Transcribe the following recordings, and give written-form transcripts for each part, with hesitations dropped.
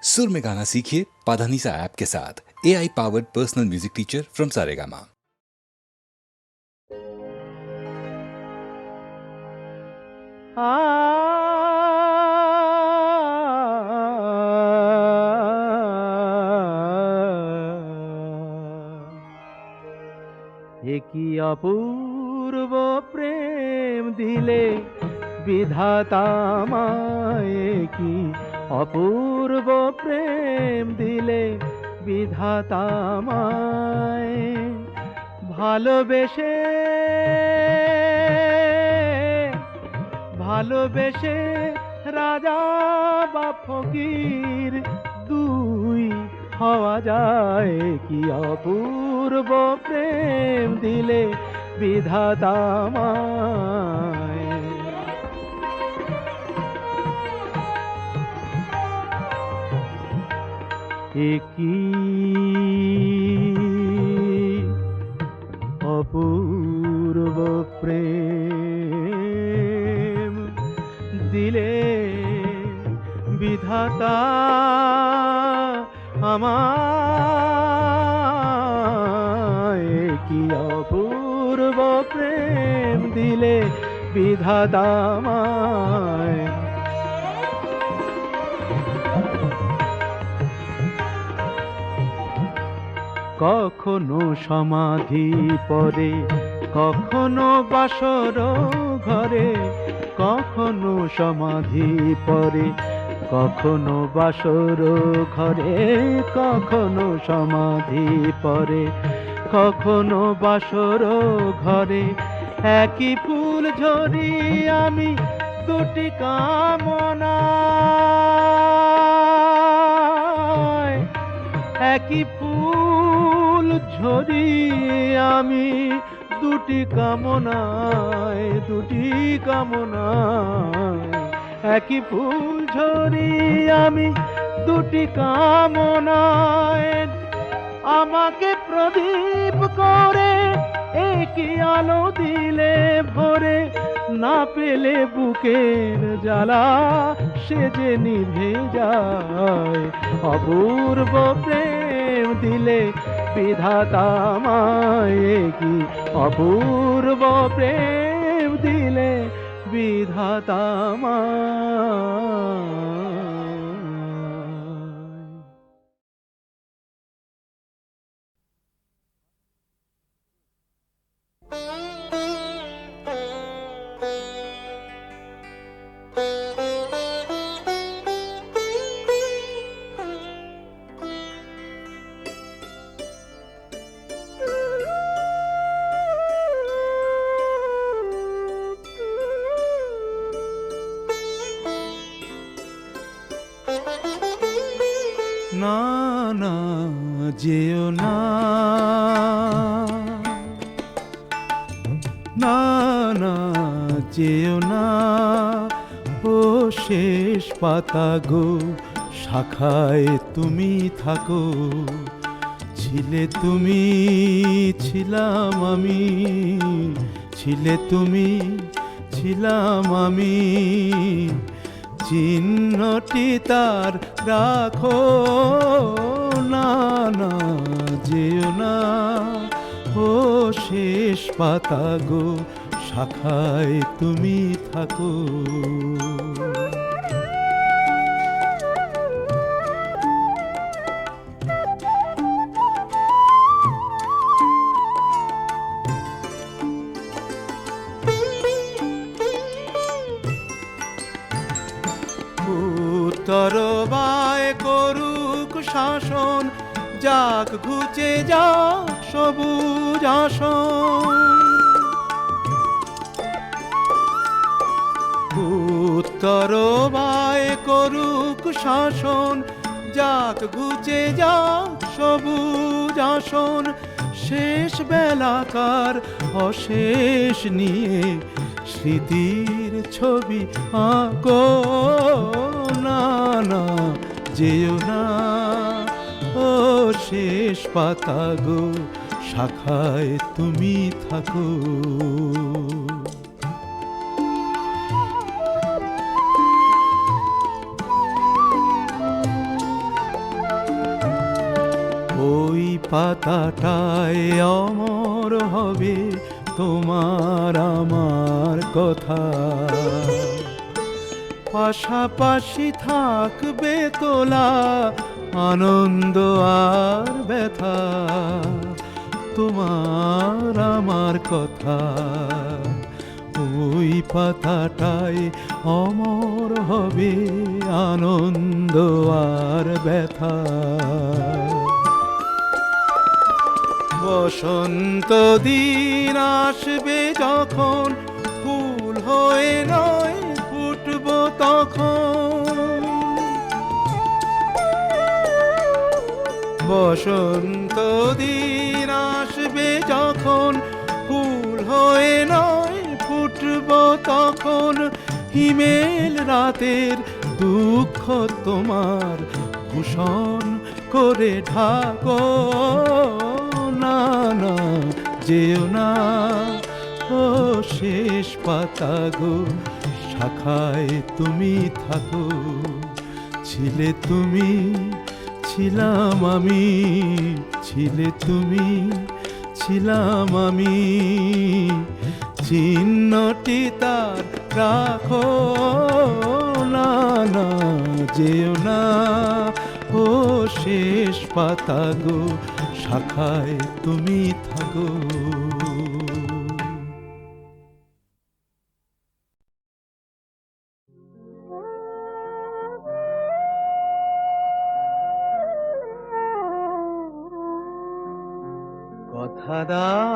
सुर में गाना सीखिए पाधानीसा ऐप के साथ। AI powered personal music teacher from Saregama. কি অপূর্ব প্রেম দিলে বিধাতা আমায়, কি অপূর্ব প্রেম দিলে বিধাতা আমায়, ভালোবেসে ভালোবেসে রাজা বা ফকির দুই হওয়া যায়। কি অপূর্ব প্রেম দিলে বিধাতা আমায়। কি অপূর্ব প্রেম দিলে বিধাতা আমায়, কি অপূর্ব প্রেম দিলে বিধাতা আমায়। কখনো সমাধি পরে, কখনো বাসর ঘরে, কখনো সমাধি পরে, কখনো বাসর ঘরে, কখনো সমাধি পরে, কখনো বাসর ঘরে, একই ফুল ঝরি আমি দুটি কামনা, একই ফুল ঝরি আমি দুটি কামনায়, দুটি কামনায়, একই ফুল ঝরি আমি দুটি কামনায়। আমাকে প্রদীপ করে একই আলো দিলে ভরে, না পেলে বুকের জ্বালা সে যে নিভে যায়। অপূর্ব প্রেম দিলে বিধাতা আমায়, কি অপূর্ব প্রেম দিলে বিধাতা আমায়। না না যেও না, না না যেও না, ও শেষ পাতা গো, শাখায় তুমি থাকো। ছিলে তুমি, ছিলাম আমি, ছিলে তুমি, ছিলাম আমি, চিহ্নটি তার রাখো। না না যেও না, ও শেষ পাতা গো, শাখায় তুমি থাকো। তরবায় করুক শাসন, যাক ঘুচে যাক সবুজ আসন। তরবায় করুক শাসন, যাক ঘুচে যাক সবুজ আসন। শেষ বেলাকার অশেষ নিয়ে স্মৃতির ছবি আঁকো। না না যেও না, ও শেষ পাতা গো, শাখায় তুমি থাকো। পাতাটায় অমর হবে তোমার আমার কথা, পাশাপাশি থাকবে তোলা আনন্দ আর ব্যথা, তোমার আমার কথা ওই পাতাটায় অমর হবে আনন্দ আর ব্যথা। বসন্ত দিন আসবে যখন ফুল হয়ে নয় ফুটব তখন, বসন্ত দিন আসবে যখন ফুল হয়ে নয় ফুটব তখন, হিমেল রাতের দুঃখ তোমার ভূষণ করে ঢাকো, না না যেও না ও শেষ পাতা গো, শাখায় তুমি থাকো, ছিলে তুমি ছিলাম আমি, ছিলে তুমি ছিলাম আমি, চিহ্নটি তার রাখো, না না যেও না ও শেষ পাতা গো, শাখায় তুমি থাকো। কথা দাও,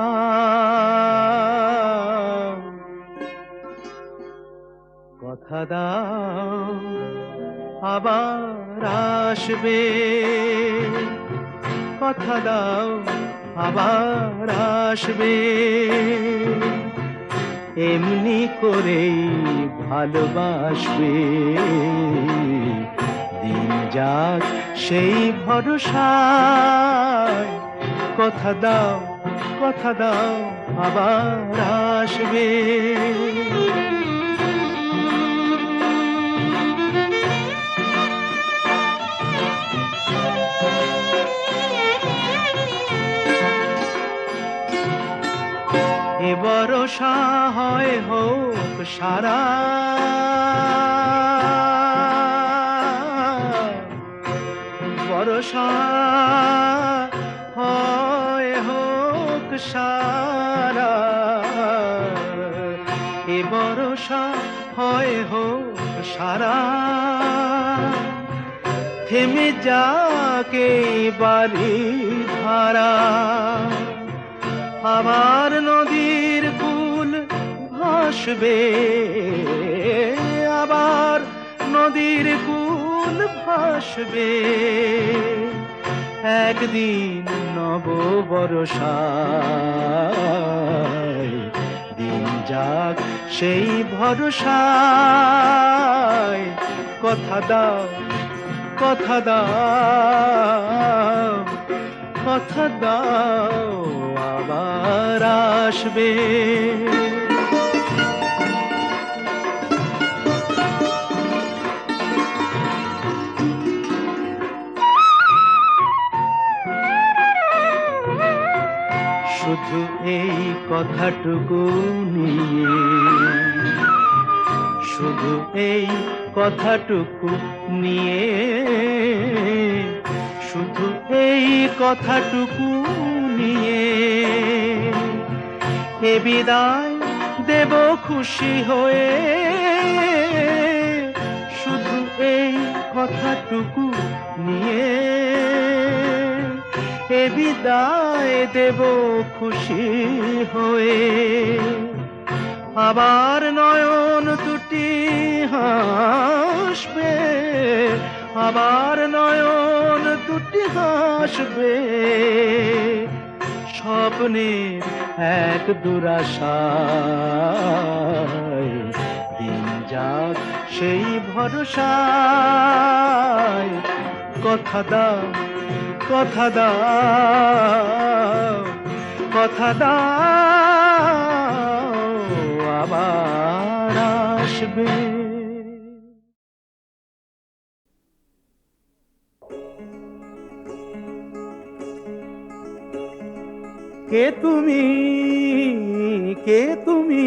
কথা দাও আবার আসবে, কথা দাও আবার আসবে, এমনি করেই ভালোবাসবে, দিন যাক সেই ভরসায়, কথা দাও কথা দাও আবার আসবে। এ ভরসা হয় হোক সারা, ভরসা হয় হোক সারা, এ ভরসা হয় হোক সারা, থেমে যাকে বাড়ি ধারা, আবার নদীর কুল ভাসবে, আবার নদীর কুল ভাসবে, একদিন নব বরষায়, দিন যাক সেই ভরসায়, কথা দাও কথা দাও কথা দাও আবার আসবে। শুধু এই কথাটুকু নিয়ে, শুধু এই কথাটুকু নিয়ে, শুধু এই কথাটুকু নিয়ে, এ বিদায় দেব খুশি হয়ে, শুধু এই কথাটুকু নিয়ে, এ বিদায় দেব খুশি হয়ে, আবার নয়ন দুটি হাসবে, আবার নয়ন দুটি হাসবে, স্বপ্নের এক দুরাশায়, দিন যাক সেই ভরসায়, কথা দাও কথা দাও কথা দাও আবার আসবে। কে তুমি, কে তুমি?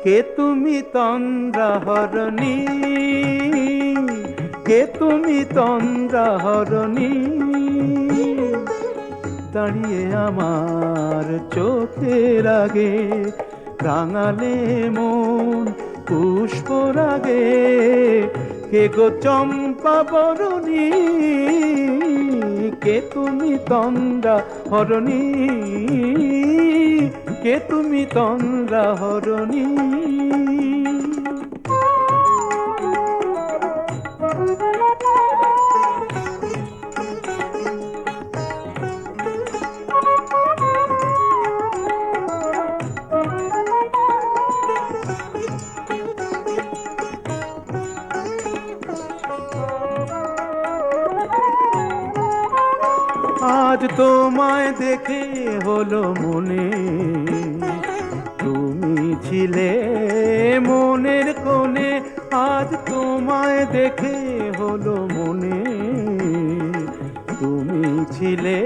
কে তুমি তন্দ্রাহরণী, কে তুমি তন্দ্রাহরণী? দাঁড়িয়ে আমার চোখের আগে রাঙালে মন পুষ্পরাগে। কে গো চম্পা বরণী, কে তুমি তন্দ্রাহরণী, কে তুমি তন্দ্রাহরণী? আজ তোমায় দেখে হলো মনে, তুমি ছিলে মনের কোণে। আজ তোমায় দেখে হলো মনে, তুমি ছিলে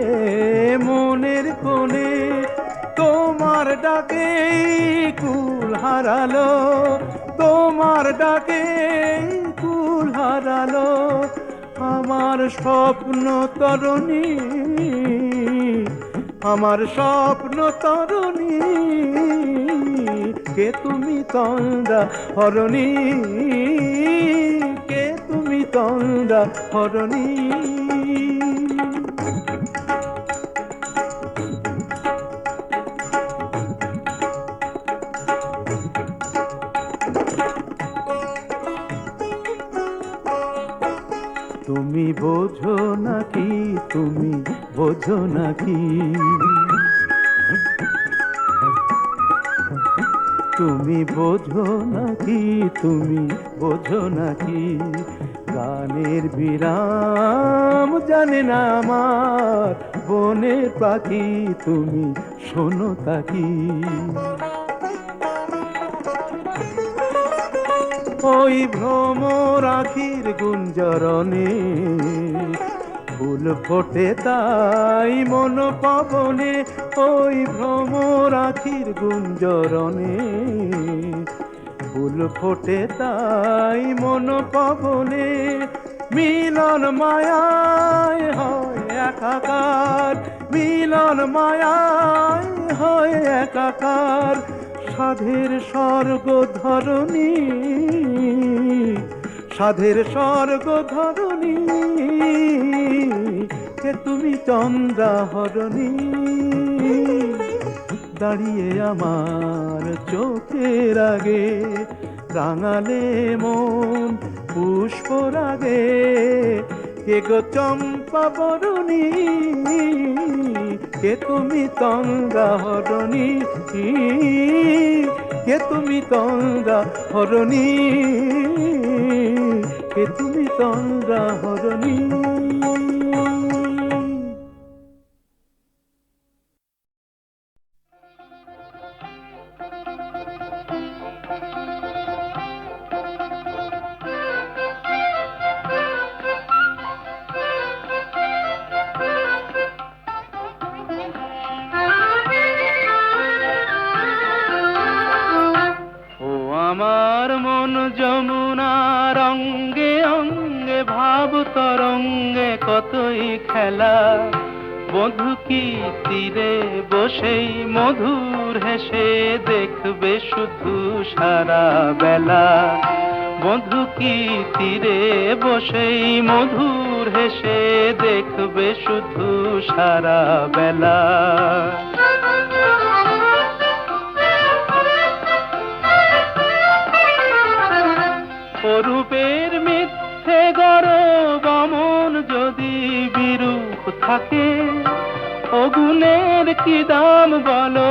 মনের কোণে। তোমার ডাকে কুল হারালো, তোমার ডাকে কুল হারালো আমার স্বপ্ন তরণী, আমার স্বপ্ন তরণী। কে তুমি তন্দ্রাহরণী, কে তুমি তন্দ্রাহরণী? তুমি বোঝো নাকি, তুমি বোঝো নাকি? তুমি বোঝো নাকি, তুমি বোঝো নাকি? গানের বিরাম জানে না আমার বনের পাখি, তুমি শোনো তাকি। ওই ভ্রমর আখির গুঞ্জরণে ফুল ফোটে তাই মন পবনে। ওই ভ্রমর আখির গুঞ্জরণে ফুল ফোটে তাই মন পবনে। মিলন মায়ায় হয় একাকার, মিলন মায়ায় হয় একাকার। সাধের স্বর্গ ধরণী, সাধের স্বর্গ ধরণী। কে তুমি চন্দ্রাহরণী, দাঁড়িয়ে আমার চোখের আগে রাঙালে মন পুষ্পরাগে। কে গো চম্পা বরণী, কে তুমি তন্দ্রাহরণী, কে তুমি তন্দ্রাহরণী, কে তুমি তন্দ্রাহরণী? আমার মন যমুনার অঙ্গে অঙ্গে ভাব তরঙ্গে কতই খেলা। বধূ কি তীরে বসেই মধুর হেসে দেখবে শুধু সারা বেলা। বধূ কি তীরে বসেই মধুর হেসে দেখবে শুধু সারা বেলা। অরূপের মিথ্যে গর্ব অমন যদি বিরূপ থাকে, অগুনের কি দাম বলো,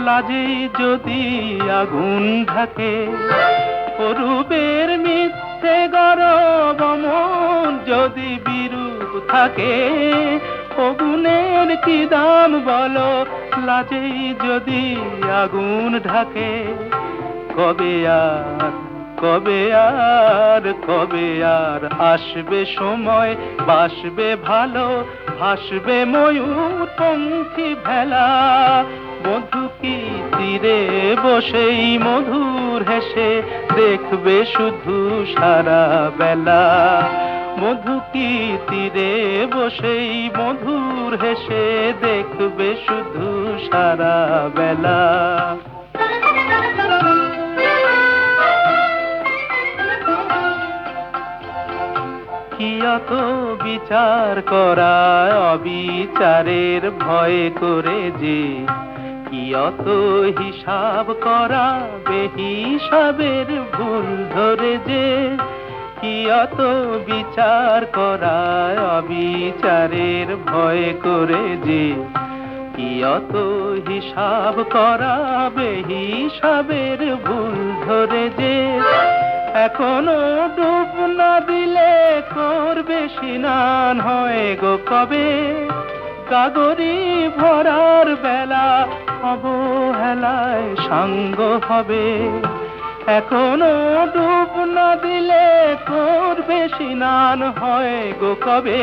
লাজে যদি আগুন ঢাকে। অরূপের মিথ্যে গরব মন যদি বিরূপ থাকে। অগুনের কি দাম বলো, লাজে যদি আগুন ঢাকে। কবে আর কবে আর কবে আর আসবে সময়, বাসবে ভালো, ভাসবে ময়ূর পঙ্খী ভেলা। বধূ কি তীরে বসেই মধুর হেসে দেখবে শুধু সারা বেলা। মধু কি তীরে বসেই মধুর হেসে দেখবে শুধু সারা বেলা। কি অত বিচার করা অবিচারের ভয় করে যে, কি অত হিসাব করা বেহিসাবের ভুল ধরে যে। কি অত বিচার করা অবিচারের ভয় করে যে, কি অত হিসাব করা বেহিসাবের ভুল ধরে যে। এখনো ডুব না দিলে করবে স্নান হয় গো কবে। গাগরি ভরার বেলা অবহেলায় সাঙ্গ হবে। এখনো ডুব না দিলে করবে স্নান হয় গো কবে।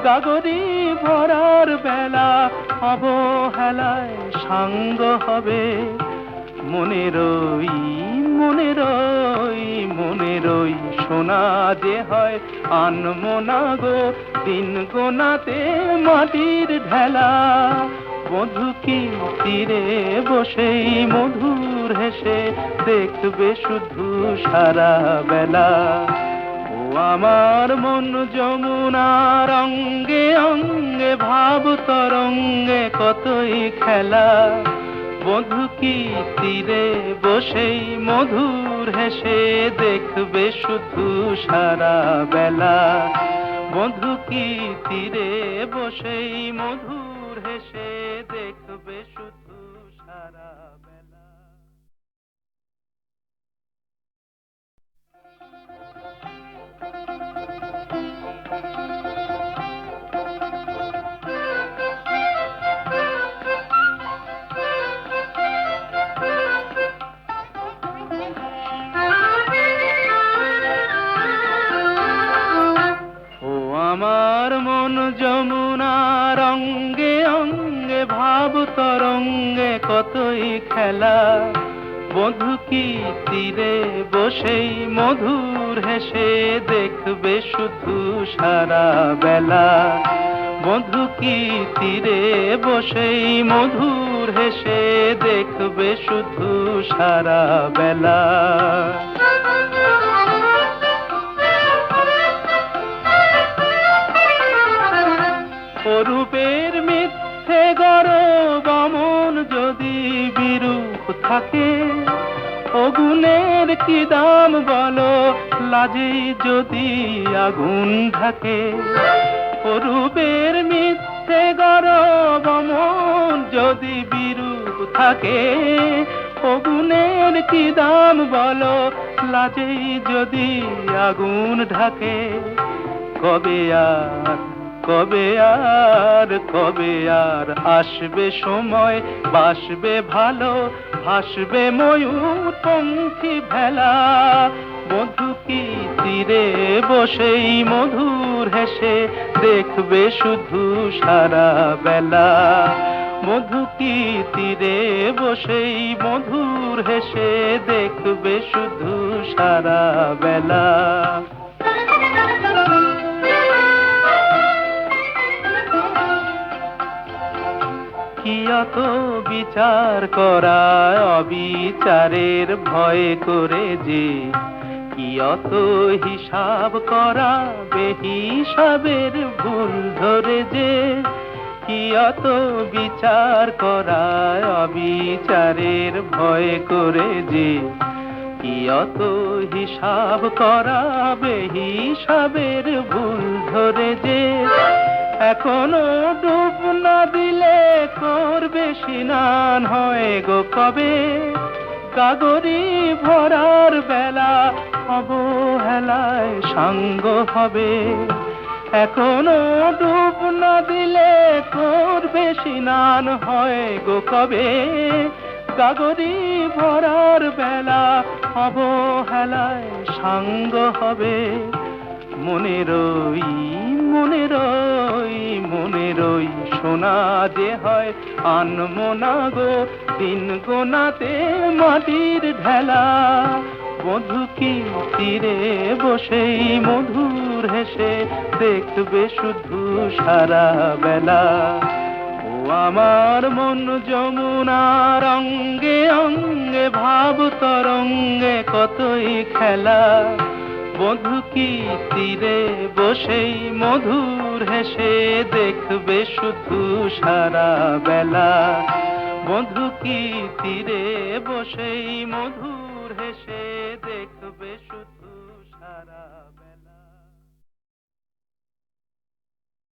গাগরি ভরার বেলা অবহেলায় সাঙ্গ হবে। মনেরই মনেরই সোনা যে হয় আনমনা গো দিন গোনাতে মাটির ঢেলা। বধূ কি তীরে বসেই মধুর হেসে দেখবে শুধু সারা বেলা। ও আমার মন যমুনার অঙ্গে অঙ্গে ভাব তরঙ্গে কতই খেলা। বধূ কি তীরে বসেই মধুর হেসে দেখবে শুধু সারা বেলা। বধূ কি তীরে বসেই মধুর হেসে দেখবে শুধু সারা বেলা। আমার মন যমুনার অঙ্গে অঙ্গে ভাব তরঙ্গে কতই খেলা। বধূ কি তীরে বসেই মধুর হেসে দেখবে শুধু সারা বেলা। বধূ কি তীরে বসেই মধুর হেসে দেখবে শুধু সারা বেলা। অরূপের মিথ্যে গরব মন যদি বিরূপ থাকে। অগুনের কি দাম বলো, লাজে যদি আগুন ঢাকে। অরূপের মিথ্যে গরব মন যদি বিরূপ থাকে। অগুনের কি দাম বলো, লাজে যদি আগুন ঢাকে। কবে আর কবে আর কবে আর আসবে সময়, বাসবে ভালো, ভাসবে ময়ূর পঙ্খী ভেলা। বধূ কি তীরে বসেই মধুর হেসে দেখবে শুধু সারা বেলা। বধূ কি তীরে বসেই মধুর হেসে দেখবে শুধু সারা বেলা। কি অত বিচার করা অবিচারের ভয় করে যে। কি অত হিসাব করা বেহিসাবের ভুল ধরে যে। কি অত বিচার করা অবিচারের ভয় করে যে। কি অত হিসাব করা বেহিসাবের ভুল ধরে যে। এখনো ডুব না দিলে করবে স্নান হয় গো কবে গাগরি ভরার বেলা অবহেলায় সাঙ্গ হবে এখনো ডুব না দিলে করবে স্নান হয় গো কবে গাগরি ভরার বেলা অবহেলায় সাঙ্গ হবে মনেরই মনেরই সোনা যে হয় আনমনা গো দিন গোনাতে মাটির ঢেলা বধূ কি তীরে বসেই মধুর হেসে দেখবে শুধু সারা বেলা ও আমার মন যমুনার অঙ্গে অঙ্গে ভাব তরঙ্গে কতই খেলা বধূ কি তীরে বসেই মধুর হেসে দেখবে শুধু সারা বেলা বধূ কি তীরে বসেই মধুর হেসে দেখবে শুধু সারা বেলা